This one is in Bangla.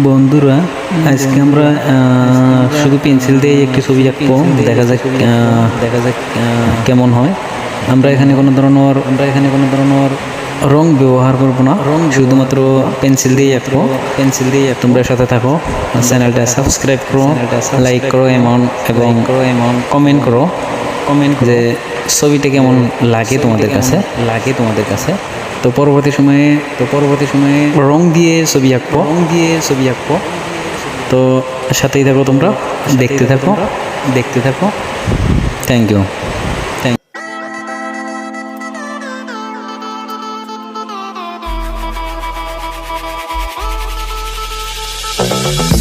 বন্ধুরা, আজকে আমরা শুধু পেন্সিল দিয়ে একটি ছবি আঁকবো। দেখা যাক কেমন হয়। আমরা এখানে কোনো ধরনের রং ব্যবহার করব না, শুধুমাত্র পেন্সিল দিয়ে আঁকবো। তোমরা সাথে থাকো, চ্যানেলটা সাবস্ক্রাইব করো, লাইক করো এবং কমেন্ট করো যে ছবিটা কেমন লাগে তোমাদের কাছে। তো পরবর্তী সময়ে রং দিয়ে ছবি আঁকবো। তো সাথেই থাকো, তোমরা দেখতে থাকো। Thank you. Thank